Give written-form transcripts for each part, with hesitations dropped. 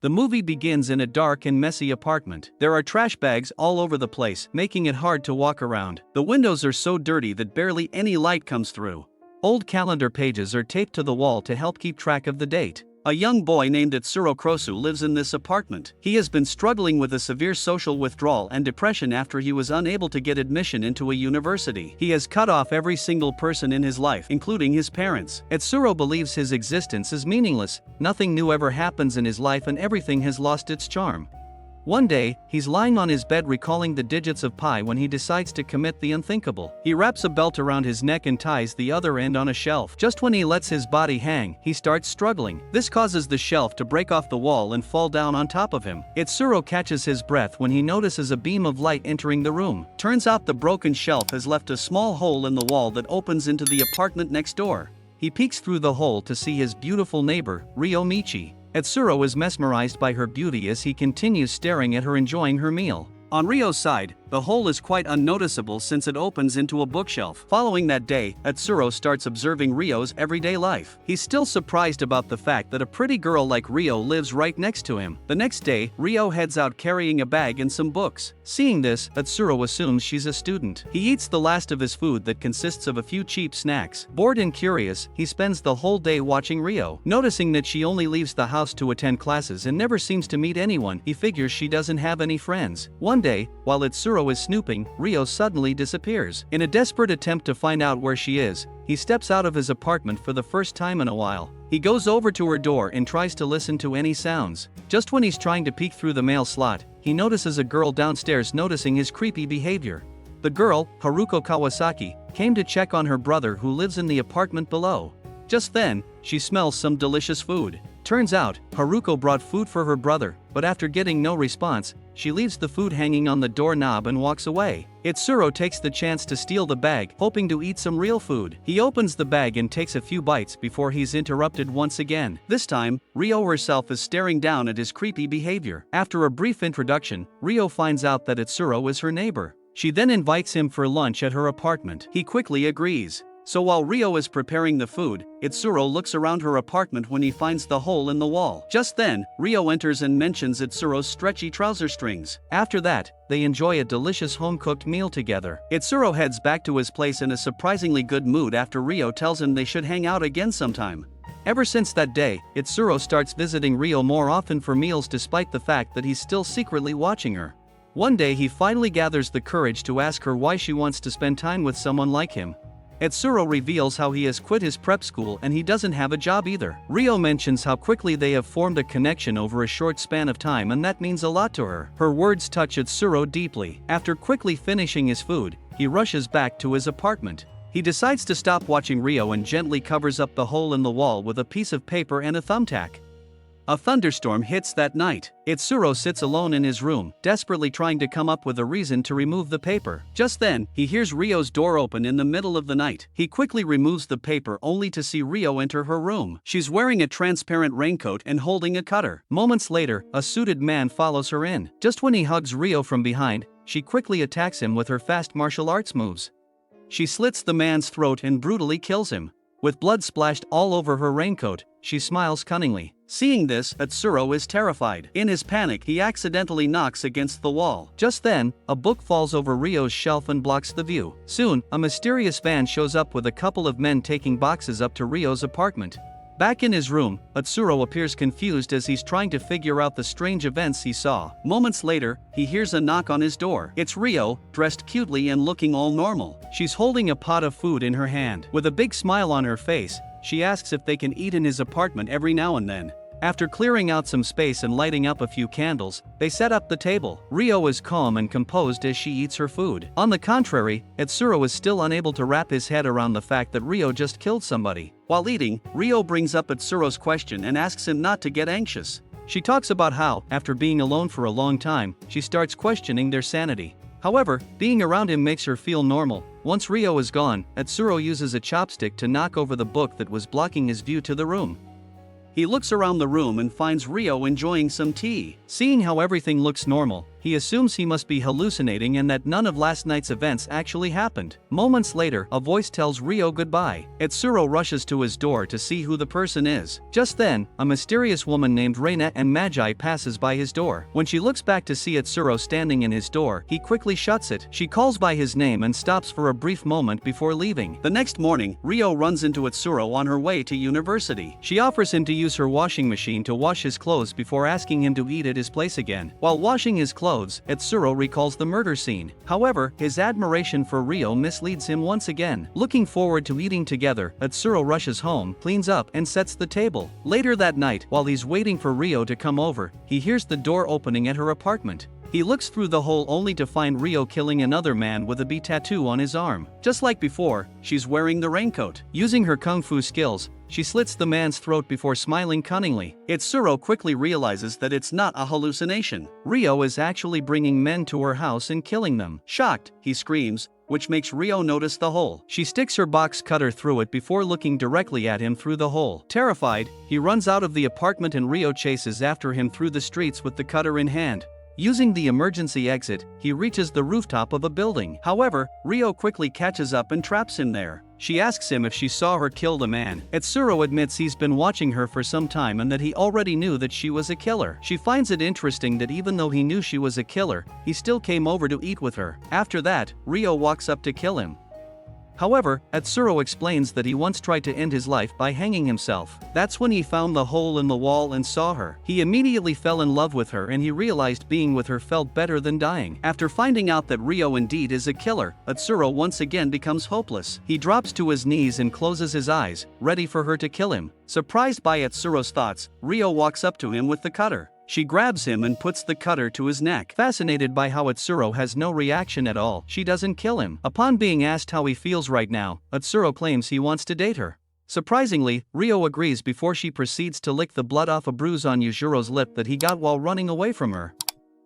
The movie begins in a dark and messy apartment. There are trash bags all over the place, making it hard to walk around. The windows are so dirty that barely any light comes through. Old calendar pages are taped to the wall to help keep track of the date. A young boy named Itsuro Krosu lives in this apartment. He has been struggling with a severe social withdrawal and depression after he was unable to get admission into a university. He has cut off every single person in his life, including his parents. Itsuro believes his existence is meaningless, nothing new ever happens in his life and everything has lost its charm. One day, he's lying on his bed recalling the digits of pi when he decides to commit the unthinkable. He wraps a belt around his neck and ties the other end on a shelf. Just when he lets his body hang, he starts struggling. This causes the shelf to break off the wall and fall down on top of him. Itsuro catches his breath when he notices a beam of light entering the room. Turns out the broken shelf has left a small hole in the wall that opens into the apartment next door. He peeks through the hole to see his beautiful neighbor, Ryo Michi. Itsuro is mesmerized by her beauty as he continues staring at her enjoying her meal. On Ryo's side, the hole is quite unnoticeable since it opens into a bookshelf. Following that day, Itsuro starts observing Ryo's everyday life. He's still surprised about the fact that a pretty girl like Ryo lives right next to him. The next day, Ryo heads out carrying a bag and some books. Seeing this, Itsuro assumes she's a student. He eats the last of his food that consists of a few cheap snacks. Bored and curious, he spends the whole day watching Ryo. Noticing that she only leaves the house to attend classes and never seems to meet anyone, he figures she doesn't have any friends. One day, while Itsuro is snooping, Ryo suddenly disappears. In a desperate attempt to find out where she is, he steps out of his apartment for the first time in a while. He goes over to her door and tries to listen to any sounds. Just when he's trying to peek through the mail slot, he notices a girl downstairs noticing his creepy behavior. The girl, Haruko Kawasaki, came to check on her brother who lives in the apartment below. Just then, she smells some delicious food. Turns out, Haruko brought food for her brother, but after getting no response, she leaves the food hanging on the doorknob and walks away. Itsuro takes the chance to steal the bag, hoping to eat some real food. He opens the bag and takes a few bites before he's interrupted once again. This time, Ryo herself is staring down at his creepy behavior. After a brief introduction, Ryo finds out that Itsuro is her neighbor. She then invites him for lunch at her apartment. He quickly agrees. So while Ryo is preparing the food, Itsuro looks around her apartment when he finds the hole in the wall. Just then, Ryo enters and mentions Itsuro's stretchy trouser strings. After that, they enjoy a delicious home-cooked meal together. Itsuro heads back to his place in a surprisingly good mood after Ryo tells him they should hang out again sometime. Ever since that day, Itsuro starts visiting Ryo more often for meals despite the fact that he's still secretly watching her. One day he finally gathers the courage to ask her why she wants to spend time with someone like him. Itsuro reveals how he has quit his prep school and he doesn't have a job either. Ryo mentions how quickly they have formed a connection over a short span of time and that means a lot to her. Her words touch Itsuro deeply. After quickly finishing his food, he rushes back to his apartment. He decides to stop watching Ryo and gently covers up the hole in the wall with a piece of paper and a thumbtack. A thunderstorm hits that night. Itsuro sits alone in his room, desperately trying to come up with a reason to remove the paper. Just then, he hears Ryo's door open in the middle of the night. He quickly removes the paper only to see Ryo enter her room. She's wearing a transparent raincoat and holding a cutter. Moments later, a suited man follows her in. Just when he hugs Ryo from behind, she quickly attacks him with her fast martial arts moves. She slits the man's throat and brutally kills him. With blood splashed all over her raincoat, she smiles cunningly. Seeing this, Itsuro is terrified. In his panic, he accidentally knocks against the wall. Just then, a book falls over Ryo's shelf and blocks the view. Soon, a mysterious van shows up with a couple of men taking boxes up to Ryo's apartment. Back in his room, Itsuro appears confused as he's trying to figure out the strange events he saw. Moments later, he hears a knock on his door. It's Ryo, dressed cutely and looking all normal. She's holding a pot of food in her hand. With a big smile on her face, she asks if they can eat in his apartment every now and then. After clearing out some space and lighting up a few candles, they set up the table. Ryo is calm and composed as she eats her food. On the contrary, Itsuro is still unable to wrap his head around the fact that Ryo just killed somebody. While eating, Ryo brings up Itsuro's question and asks him not to get anxious. She talks about how, after being alone for a long time, she starts questioning their sanity. However, being around him makes her feel normal. Once Ryo is gone, Itsuro uses a chopstick to knock over the book that was blocking his view to the room. He looks around the room and finds Ryo enjoying some tea. Seeing how everything looks normal, he assumes he must be hallucinating and that none of last night's events actually happened. Moments later, a voice tells Ryo goodbye. Etsuro rushes to his door to see who the person is. Just then, a mysterious woman named Reina and Magi passes by his door. When she looks back to see Etsuro standing in his door, he quickly shuts it. She calls by his name and stops for a brief moment before leaving. The next morning, Ryo runs into Etsuro on her way to university. She offers him to use her washing machine to wash his clothes before asking him to eat at his place again. While washing his clothes, Etsuro recalls the murder scene. However, his admiration for Ryo misleads him once again. Looking forward to eating together, Etsuro rushes home, cleans up, and sets the table. Later that night, while he's waiting for Ryo to come over, he hears the door opening at her apartment. He looks through the hole only to find Ryo killing another man with a bee tattoo on his arm. Just like before, she's wearing the raincoat. Using her kung fu skills, she slits the man's throat before smiling cunningly. Etsuro quickly realizes that it's not a hallucination. Ryo is actually bringing men to her house and killing them. Shocked, he screams, which makes Ryo notice the hole. She sticks her box cutter through it before looking directly at him through the hole. Terrified, he runs out of the apartment and Ryo chases after him through the streets with the cutter in hand. Using the emergency exit, he reaches the rooftop of a building. However, Ryo quickly catches up and traps him there. She asks him if she saw her kill the man. Etsuro admits he's been watching her for some time and that he already knew that she was a killer. She finds it interesting that even though he knew she was a killer, he still came over to eat with her. After that, Ryo walks up to kill him. However, Etsuro explains that he once tried to end his life by hanging himself. That's when he found the hole in the wall and saw her. He immediately fell in love with her and he realized being with her felt better than dying. After finding out that Ryo indeed is a killer, Etsuro once again becomes hopeless. He drops to his knees and closes his eyes, ready for her to kill him. Surprised by Etsuro's thoughts, Ryo walks up to him with the cutter. She grabs him and puts the cutter to his neck. Fascinated by how Etsuro has no reaction at all, she doesn't kill him. Upon being asked how he feels right now, Etsuro claims he wants to date her. Surprisingly, Ryo agrees before she proceeds to lick the blood off a bruise on Yujuro's lip that he got while running away from her.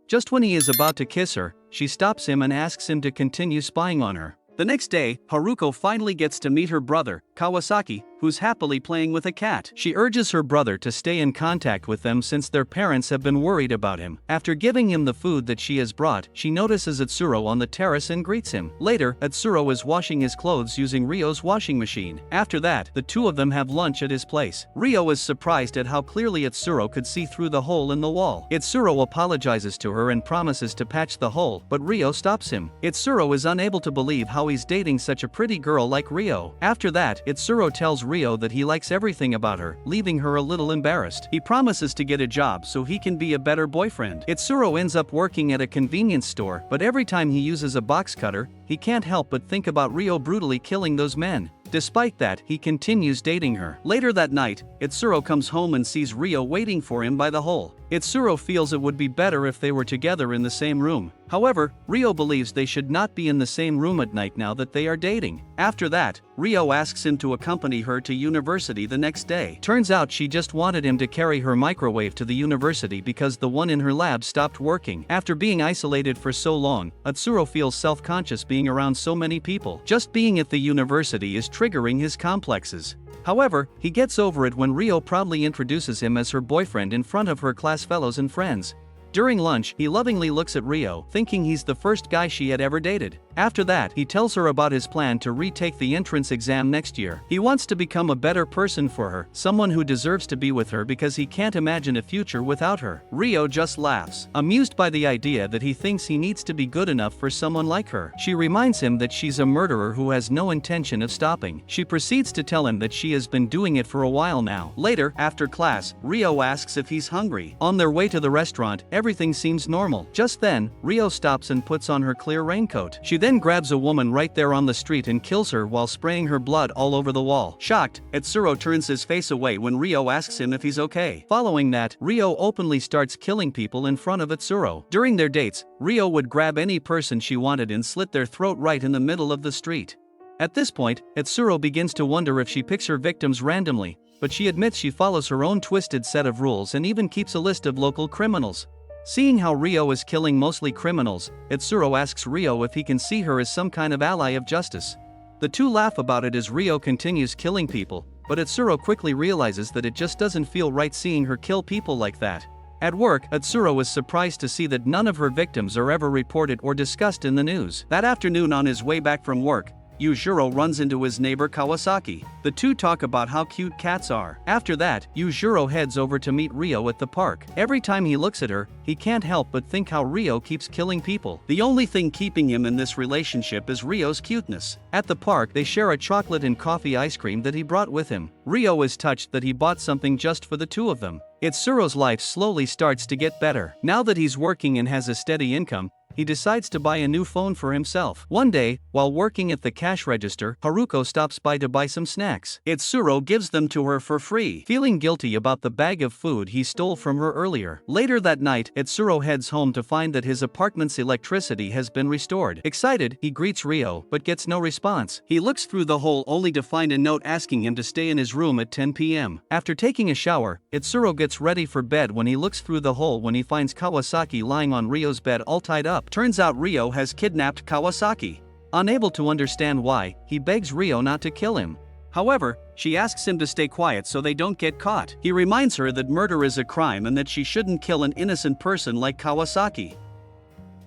Just when he is about to kiss her, she stops him and asks him to continue spying on her. The next day, Haruko finally gets to meet her brother, Kawasaki, who's happily playing with a cat. She urges her brother to stay in contact with them since their parents have been worried about him. After giving him the food that she has brought, she notices Etsuro on the terrace and greets him. Later, Etsuro is washing his clothes using Ryo's washing machine. After that, the two of them have lunch at his place. Ryo is surprised at how clearly Etsuro could see through the hole in the wall. Etsuro apologizes to her and promises to patch the hole, but Ryo stops him. Etsuro is unable to believe how he's dating such a pretty girl like Ryo. After that, Etsuro tells Ryo that he likes everything about her, leaving her a little embarrassed. He promises to get a job so he can be a better boyfriend. Etsuro ends up working at a convenience store, but every time he uses a box cutter, he can't help but think about Ryo brutally killing those men. Despite that, he continues dating her. Later that night, Etsuro comes home and sees Ryo waiting for him by the hole. Etsuro feels it would be better if they were together in the same room. However, Ryo believes they should not be in the same room at night now that they are dating. After that, Ryo asks him to accompany her to university the next day. Turns out she just wanted him to carry her microwave to the university because the one in her lab stopped working. After being isolated for so long, Etsuro feels self-conscious being around so many people. Just being at the university is triggering his complexes. However, he gets over it when Ryo proudly introduces him as her boyfriend in front of her class fellows and friends. During lunch, he lovingly looks at Ryo, thinking he's the first guy she had ever dated. After that, he tells her about his plan to retake the entrance exam next year. He wants to become a better person for her, someone who deserves to be with her because he can't imagine a future without her. Ryo just laughs, amused by the idea that he thinks he needs to be good enough for someone like her. She reminds him that she's a murderer who has no intention of stopping. She proceeds to tell him that she has been doing it for a while now. Later, after class, Ryo asks if he's hungry. On their way to the restaurant, everything seems normal. Just then, Ryo stops and puts on her clear raincoat. She then grabs a woman right there on the street and kills her while spraying her blood all over the wall. Shocked, Etsuro turns his face away when Ryo asks him if he's okay. Following that, Ryo openly starts killing people in front of Etsuro. During their dates, Ryo would grab any person she wanted and slit their throat right in the middle of the street. At this point, Etsuro begins to wonder if she picks her victims randomly, but she admits she follows her own twisted set of rules and even keeps a list of local criminals. Seeing how Ryo is killing mostly criminals, Etsuro asks Ryo if he can see her as some kind of ally of justice. The two laugh about it as Ryo continues killing people, but Etsuro quickly realizes that it just doesn't feel right seeing her kill people like that. At work, Atsuro is surprised to see that none of her victims are ever reported or discussed in the news. That afternoon on his way back from work, Yujiro runs into his neighbor Kawasaki. The two talk about how cute cats are. After that, Yujiro heads over to meet Ryo at the park. Every time he looks at her, he can't help but think how Ryo keeps killing people. The only thing keeping him in this relationship is Ryo's cuteness. At the park, they share a chocolate and coffee ice cream that he brought with him. Ryo is touched that he bought something just for the two of them. Itsuro's life slowly starts to get better. Now that he's working and has a steady income, he decides to buy a new phone for himself. One day, while working at the cash register, Haruko stops by to buy some snacks. Itsuro gives them to her for free, feeling guilty about the bag of food he stole from her earlier. Later that night, Itsuro heads home to find that his apartment's electricity has been restored. Excited, he greets Ryo, but gets no response. He looks through the hole only to find a note asking him to stay in his room at 10 p.m. After taking a shower, Itsuro gets ready for bed when he looks through the hole when he finds Kawasaki lying on Ryo's bed all tied up. Turns out Ryo has kidnapped Kawasaki. Unable to understand why, he begs Ryo not to kill him. However, she asks him to stay quiet so they don't get caught. He reminds her that murder is a crime and that she shouldn't kill an innocent person like Kawasaki.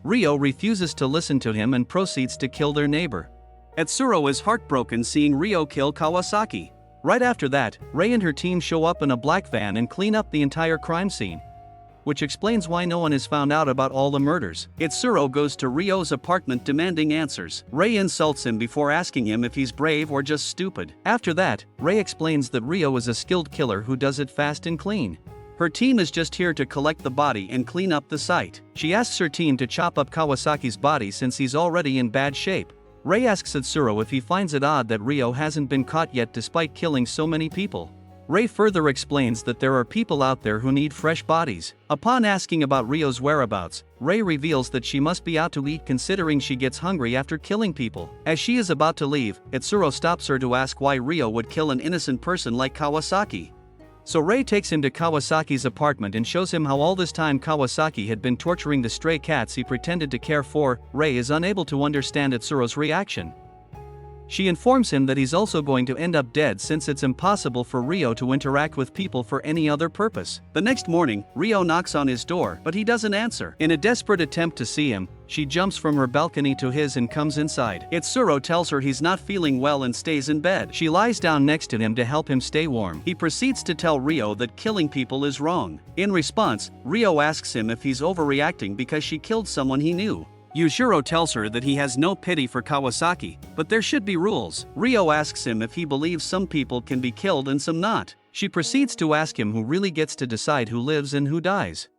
Ryo refuses to listen to him and proceeds to kill their neighbor. Itsuro is heartbroken seeing Ryo kill Kawasaki. Right after that, Rei and her team show up in a black van and clean up the entire crime scene, which explains why no one has found out about all the murders. Itsuro goes to Ryo's apartment demanding answers. Rei insults him before asking him if he's brave or just stupid. After that, Rei explains that Ryo is a skilled killer who does it fast and clean. Her team is just here to collect the body and clean up the site. She asks her team to chop up Kawasaki's body since he's already in bad shape. Rei asks Itsuro if he finds it odd that Ryo hasn't been caught yet despite killing so many people. Rei further explains that there are people out there who need fresh bodies. Upon asking about Ryo's whereabouts, Rei reveals that she must be out to eat considering she gets hungry after killing people. As she is about to leave, Itsuro stops her to ask why Ryo would kill an innocent person like Kawasaki. So Rei takes him to Kawasaki's apartment and shows him how all this time Kawasaki had been torturing the stray cats he pretended to care for. Rei is unable to understand Itsuro's reaction. She informs him that he's also going to end up dead since it's impossible for Ryo to interact with people for any other purpose. The next morning, Ryo knocks on his door, but he doesn't answer. In a desperate attempt to see him, she jumps from her balcony to his and comes inside. Itsuro tells her he's not feeling well and stays in bed. She lies down next to him to help him stay warm. He proceeds to tell Ryo that killing people is wrong. In response, Ryo asks him if he's overreacting because she killed someone he knew. Yujiro tells her that he has no pity for Kawasaki, but there should be rules. Ryo asks him if he believes some people can be killed and some not. She proceeds to ask him who really gets to decide who lives and who dies.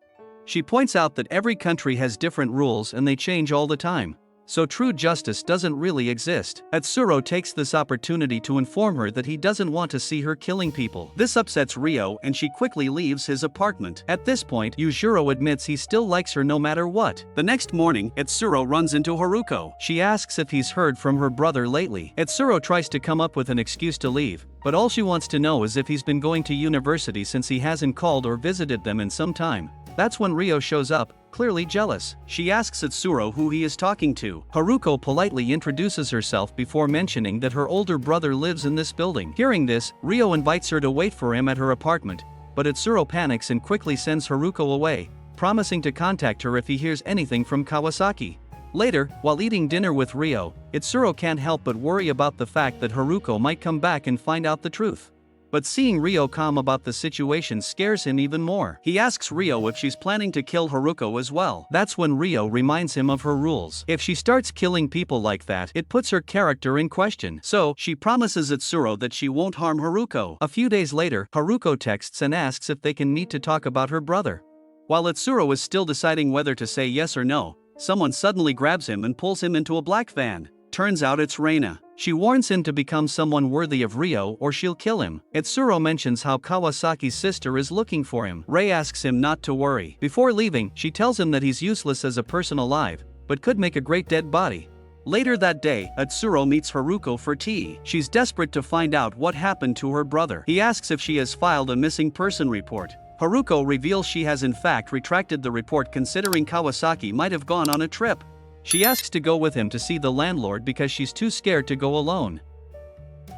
She points out that every country has different rules and they change all the time, so true justice doesn't really exist. Itsuro takes this opportunity to inform her that he doesn't want to see her killing people. This upsets Ryo and she quickly leaves his apartment. At this point, Yujiro admits he still likes her no matter what. The next morning, Itsuro runs into Haruko. She asks if he's heard from her brother lately. Itsuro tries to come up with an excuse to leave, but all she wants to know is if he's been going to university since he hasn't called or visited them in some time. That's when Ryo shows up, clearly jealous. She asks Itsuro who he is talking to. Haruko politely introduces herself before mentioning that her older brother lives in this building. Hearing this, Ryo invites her to wait for him at her apartment, but Itsuro panics and quickly sends Haruko away, promising to contact her if he hears anything from Kawasaki. Later, while eating dinner with Ryo, Itsuro can't help but worry about the fact that Haruko might come back and find out the truth. But seeing Ryo calm about the situation scares him even more. He asks Ryo if she's planning to kill Haruko as well. That's when Ryo reminds him of her rules. If she starts killing people like that, it puts her character in question. So, she promises Itsuro that she won't harm Haruko. A few days later, Haruko texts and asks if they can meet to talk about her brother. While Itsuro is still deciding whether to say yes or no, someone suddenly grabs him and pulls him into a black van. Turns out it's Reina. She warns him to become someone worthy of Ryo or she'll kill him. Itsuro mentions how Kawasaki's sister is looking for him. Rei asks him not to worry. Before leaving, she tells him that he's useless as a person alive, but could make a great dead body. Later that day, Itsuro meets Haruko for tea. She's desperate to find out what happened to her brother. He asks if she has filed a missing person report. Haruko reveals she has in fact retracted the report considering Kawasaki might have gone on a trip. She asks to go with him to see the landlord because she's too scared to go alone.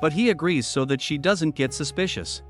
But he agrees so that she doesn't get suspicious.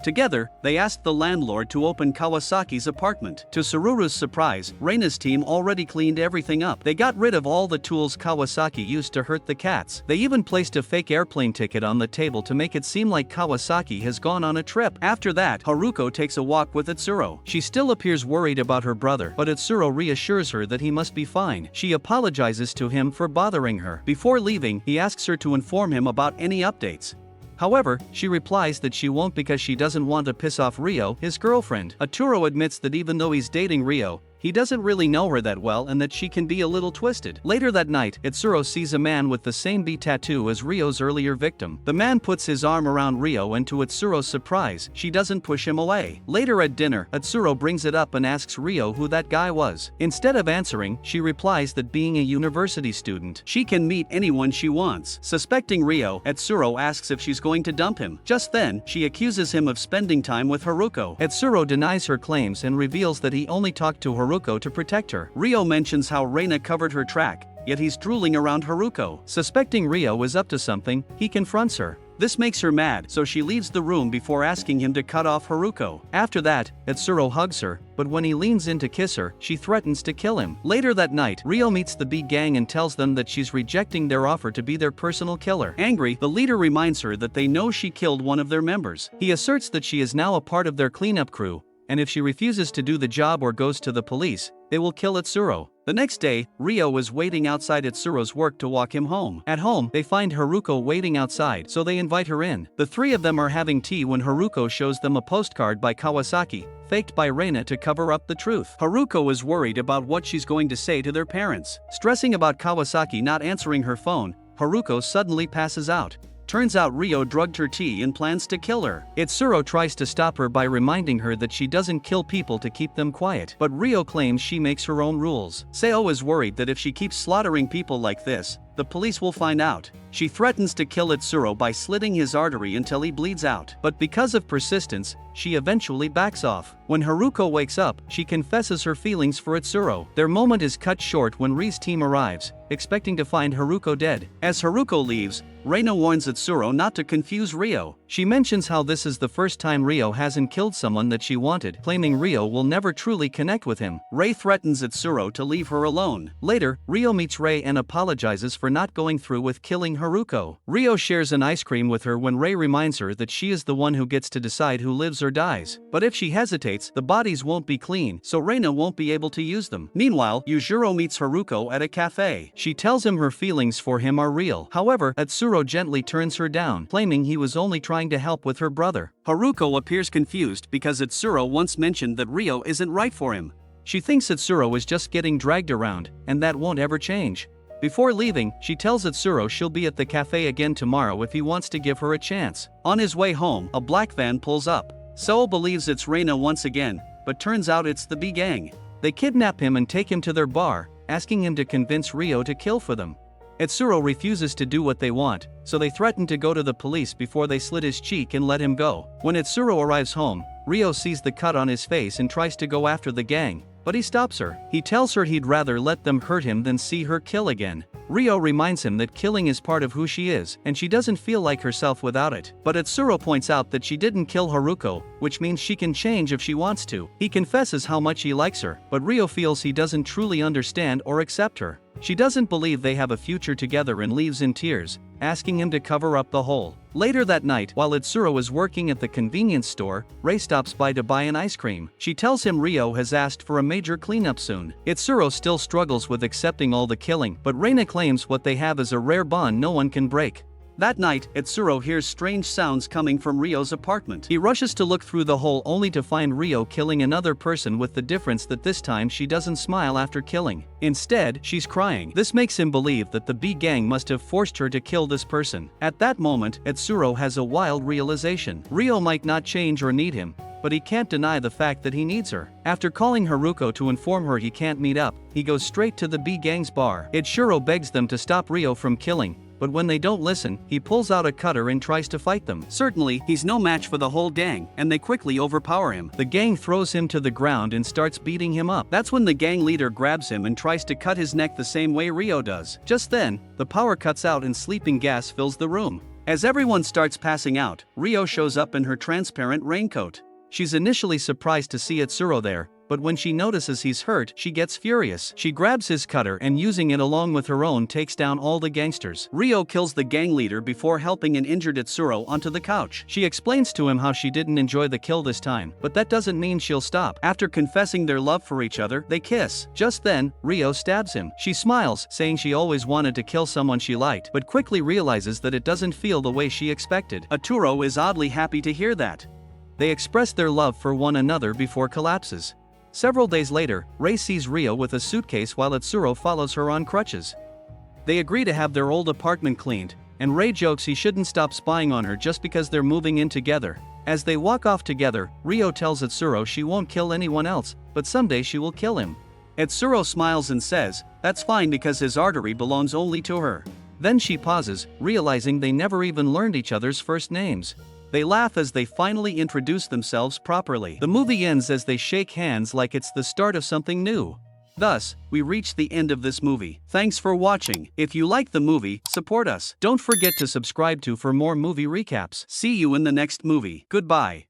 Together, they asked the landlord to open Kawasaki's apartment. To Tsururu's surprise, Reina's team already cleaned everything up. They got rid of all the tools Kawasaki used to hurt the cats. They even placed a fake airplane ticket on the table to make it seem like Kawasaki has gone on a trip. After that, Haruko takes a walk with Itsuro. She still appears worried about her brother, but Itsuro reassures her that he must be fine. She apologizes to him for bothering her. Before leaving, he asks her to inform him about any updates. However, she replies that she won't because she doesn't want to piss off Rio, his girlfriend. Itsuro admits that even though he's dating Rio, he doesn't really know her that well and that she can be a little twisted. Later that night, Itsuro sees a man with the same B tattoo as Rio's earlier victim. The man puts his arm around Rio and to Itsuro's surprise, she doesn't push him away. Later at dinner, Itsuro brings it up and asks Rio who that guy was. Instead of answering, she replies that being a university student, she can meet anyone she wants. Suspecting Rio, Itsuro asks if she's going to dump him. Just then, she accuses him of spending time with Haruko. Itsuro denies her claims and reveals that he only talked to Haruko to protect her. Rio mentions how Reina covered her track, yet he's drooling around Haruko. Suspecting Rio is up to something, he confronts her. This makes her mad, so she leaves the room before asking him to cut off Haruko. After that, Itsuro hugs her, but when he leans in to kiss her, she threatens to kill him. Later that night, Rio meets the B gang and tells them that she's rejecting their offer to be their personal killer. Angry, the leader reminds her that they know she killed one of their members. He asserts that she is now a part of their cleanup crew, and if she refuses to do the job or goes to the police, they will kill Itsuro. The next day, Rio is waiting outside Itsuro's work to walk him home. At home, they find Haruko waiting outside, so they invite her in. The three of them are having tea when Haruko shows them a postcard by Kawasaki, faked by Reina to cover up the truth. Haruko is worried about what she's going to say to their parents. Stressing about Kawasaki not answering her phone, Haruko suddenly passes out. Turns out Rio drugged her tea and plans to kill her. Itsuro tries to stop her by reminding her that she doesn't kill people to keep them quiet, but Rio claims she makes her own rules. Seo is worried that if she keeps slaughtering people like this, the police will find out. She threatens to kill Itsuro by slitting his artery until he bleeds out. But because of persistence, she eventually backs off. When Haruko wakes up, she confesses her feelings for Itsuro. Their moment is cut short when Ri's team arrives, expecting to find Haruko dead. As Haruko leaves, Reina warns Itsuro not to confuse Rio. She mentions how this is the first time Rio hasn't killed someone that she wanted, claiming Rio will never truly connect with him. Rei threatens Itsuro to leave her alone. Later, Rio meets Rei and apologizes for not going through with killing Haruko. Rio shares an ice cream with her when Rei reminds her that she is the one who gets to decide who lives or dies. But if she hesitates, the bodies won't be clean, so Reina won't be able to use them. Meanwhile, Yujiro meets Haruko at a cafe. She tells him her feelings for him are real. However, Itsuro gently turns her down, claiming he was only trying to help with her brother. Haruko appears confused because Itsuro once mentioned that Rio isn't right for him. She thinks Itsuro is just getting dragged around, and that won't ever change. Before leaving, she tells Itsuro she'll be at the cafe again tomorrow if he wants to give her a chance. On his way home, a black van pulls up. Seo believes it's Reina once again, but turns out it's the B gang. They kidnap him and take him to their bar, asking him to convince Rio to kill for them. Itsuro refuses to do what they want, so they threaten to go to the police before they slit his cheek and let him go. When Itsuro arrives home, Rio sees the cut on his face and tries to go after the gang, but he stops her. He tells her he'd rather let them hurt him than see her kill again. Rio reminds him that killing is part of who she is, and she doesn't feel like herself without it. But Itsuro points out that she didn't kill Haruko, which means she can change if she wants to. He confesses how much he likes her, but Rio feels he doesn't truly understand or accept her. She doesn't believe they have a future together and leaves in tears, asking him to cover up the hole. Later that night, while Itsuro is working at the convenience store, Rei stops by to buy an ice cream. She tells him Rio has asked for a major cleanup soon. Itsuro still struggles with accepting all the killing, but Reina claims what they have is a rare bond no one can break. That night, Itsuro hears strange sounds coming from Rio's apartment. He rushes to look through the hole only to find Rio killing another person, with the difference that this time she doesn't smile after killing. Instead, she's crying. This makes him believe that the B gang must have forced her to kill this person. At that moment, Itsuro has a wild realization. Rio might not change or need him, but he can't deny the fact that he needs her. After calling Haruko to inform her he can't meet up, he goes straight to the B gang's bar. Itsuro begs them to stop Rio from killing, but when they don't listen, he pulls out a cutter and tries to fight them. Certainly, he's no match for the whole gang, and they quickly overpower him. The gang throws him to the ground and starts beating him up. That's when the gang leader grabs him and tries to cut his neck the same way Rio does. Just then, the power cuts out and sleeping gas fills the room. As everyone starts passing out, Rio shows up in her transparent raincoat. She's initially surprised to see Itsuro there, but when she notices he's hurt, she gets furious. She grabs his cutter and using it along with her own takes down all the gangsters. Rio kills the gang leader before helping an injured Itsuro onto the couch. She explains to him how she didn't enjoy the kill this time, but that doesn't mean she'll stop. After confessing their love for each other, they kiss. Just then, Rio stabs him. She smiles, saying she always wanted to kill someone she liked, but quickly realizes that it doesn't feel the way she expected. Itsuro is oddly happy to hear that. They express their love for one another before collapses. Several days later, Rei sees Rio with a suitcase while Itsuro follows her on crutches. They agree to have their old apartment cleaned, and Rei jokes he shouldn't stop spying on her just because they're moving in together. As they walk off together, Rio tells Itsuro she won't kill anyone else, but someday she will kill him. Itsuro smiles and says, that's fine because his artery belongs only to her. Then she pauses, realizing they never even learned each other's first names. They laugh as they finally introduce themselves properly. The movie ends as they shake hands like it's the start of something new. Thus, we reach the end of this movie. Thanks for watching. If you like the movie, support us. Don't forget to subscribe for more movie recaps. See you in the next movie. Goodbye.